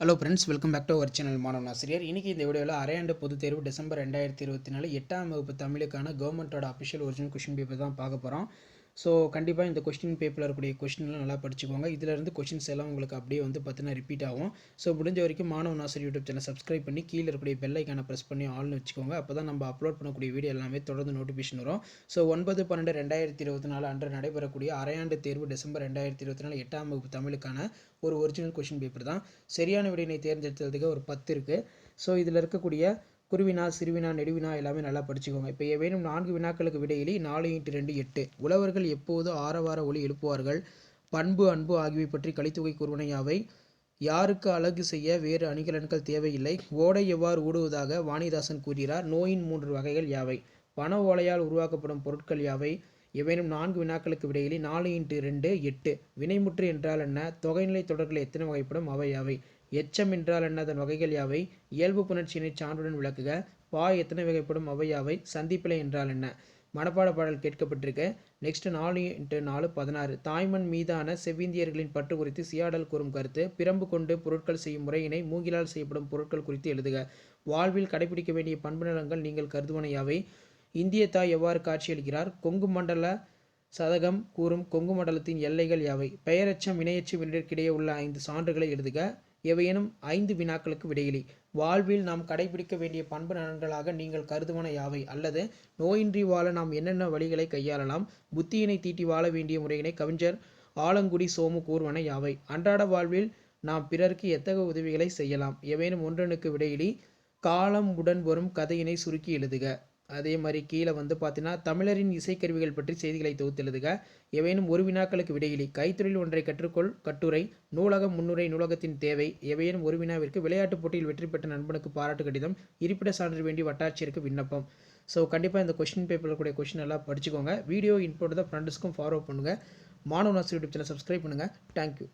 Hello friends, welcome back to our channel மாணவன் ஆசிரியர். இன்றைக்கி இந்த வீடியோவில் அரையாண்டு பொதுத் தேர்வு டிசம்பர் 2024 8ஆம் வகுப்பு தமிழுக்கான கவர்மெண்ட்டோட அஃபிஷியல் ஒரிஜினல் கொஷின் பேப்பர் தான் பார்க்க போகிறோம். ஸோ கண்டிப்பாக இந்த கொஸ்டின் பேப்பரில் இருக்கக்கூடிய கொஸ்டின்லாம் நல்லா படிச்சுக்கோங்க. இதிலேருந்து கொஸ்டின்ஸ் எல்லாம் உங்களுக்கு அப்படியே பார்த்தீங்கன்னா ரிப்பீட் ஆகும். ஸோ முடிஞ்ச வரைக்கும் மாணவன் ஆசிரியர் யூடியூப் சேனல் சப்ஸ்கிரைப் பண்ணி கீழே இருக்கக்கூடிய பெல் ஐக்கானை ப்ரெஸ் பண்ணி ஆல்னு வச்சுக்கோங்க. அப்போ தான் நம்ம அப்லோட் பண்ணக்கூடிய வீடியோ எல்லாமே தொடர்ந்து நோட்டிஃபிகேஷன் வரும். ஸோ 9/12/2024 அன்று நடைபெறக்கூடிய அரையாண்டு தேர்வு டிசம்பர் 2024 8ஆம் வகுப்பு தமிழுக்கான ஒரு ஒரிஜினல் கொஷின் பேப்பர் தான். சரியான விடையினை தேர்ந்தெடுத்ததுக்கு ஒரு 10 இருக்குது. ஸோ இதில் இருக்கக்கூடிய குருவினா, சிறுவினா, நெடுவினா எல்லாமே நல்லா படிச்சுக்கோங்க. இப்போ ஏதேனும் 4 வினாக்களுக்கு விடையிலி 4×2 8. உழவர்கள் எப்போது ஆரவார ஒலி எழுப்புவார்கள்? பண்பு, அன்பு ஆகியவை பற்றி கலித்தொகை கூறுவன யாவை? யாருக்கு அழகு செய்ய வேறு அணிகலன்கள் தேவையில்லை? ஓடை எவ்வாறு ஊடுவதாக வாணிதாசன் கூறுகிறார்? நோயின் 3 வகைகள் யாவை? பண ஓலையால் உருவாக்கப்படும் பொருட்கள் யாவை? எவைனும் 4 வினாக்களுக்கு விடையிலி 4×2 8. வினைமுற்று என்றால் என்ன? தொகைநிலை தொடர்கள் எத்தனை வகைப்படும்? அவை யாவை? எச்சம் என்றால் என்ன? அதன் வகைகள் யாவை? இயல்பு புணர்ச்சியினை சான்றுடன் விளக்குக. பா எத்தனை வகைப்படும்? அவை யாவை? சந்திப்பிழை என்றால் என்ன? மனப்பாட பாடல் கேட்கப்பட்டிருக்கு. நெக்ஸ்ட் 4×4 16. தாய்மண் மீதான செவ்விந்தியர்களின் பற்று குறித்து சியாடல் கூறும் கருத்து. பிரம்பு கொண்டு பொருட்கள் செய்யும் முறையினை மூங்கிலால் செய்யப்படும் பொருட்கள் குறித்து எழுதுக. வாழ்வில் கடைபிடிக்க வேண்டிய பண்பு நலன்கள் நீங்கள் கருதுவன யாவை? இந்திய தாய் எவ்வாறு காட்சியளிக்கிறார்? கொங்கு மண்டல சதகம் கூறும் கொங்கு மண்டலத்தின் எல்லைகள் யாவை? பெயரெச்சம் வினையெச்சம் இரண்டிற்கிடையே உள்ள 5 சான்றுகளை எழுதுக. எவையேனும் 5 வினாக்களுக்கு விடையிலி. வாழ்வில் நாம் கடைபிடிக்க வேண்டிய பண்பு நலன்களாக நீங்கள் கருதுவன யாவை? அல்லது நோயின்றி வாழ நாம் என்னென்ன வழிகளை கையாளலாம்? புத்தியினை தீட்டி வாழ வேண்டிய முறையினை கவிஞர் ஆலங்குடி சோமு கூறுவன யாவை? அன்றாட வாழ்வில் நாம் பிறருக்கு எத்தகைய உதவிகளை செய்யலாம்? எவையேனும் ஒன்றனுக்கு விடையிலி. காலம் உடன் வரும் கதையினை சுருக்கி எழுதுக. அதே மாதிரி கீழே பார்த்தீங்கன்னா தமிழரின் இசைக்கருவிகள் பற்றி செய்திகளை தொகுத்து எழுதுக. எவையேனும் ஒரு வினாக்களுக்கு விடையிலி. கைத்தொழில் ஒன்றை கற்றுக்கொள் கட்டுரை. நூலகம் முன்னுரை நூலகத்தின் தேவை. எவையேனும் ஒரு வினாவிற்கு விளையாட்டுப் போட்டியில் வெற்றி பெற்ற நண்பனுக்கு பாராட்டு கடிதம். இருப்பிட சான்று வேண்டி வட்டாட்சியருக்கு விண்ணப்பம். ஸோ கண்டிப்பாக இந்த கொஸ்டின் பேப்பரில் கூடிய கொஸ்டின் எல்லாம் படிச்சுக்கோங்க. வீடியோ இன்போர்ட் தான் ஃப்ரெண்ட்ஸ்க்கும் ஃபாலோ பண்ணுங்கள். மாணவன் ஆசிரியர் யூடியூப் சேனல் சப்ஸ்கிரைப் பண்ணுங்கள். தேங்க்யூ.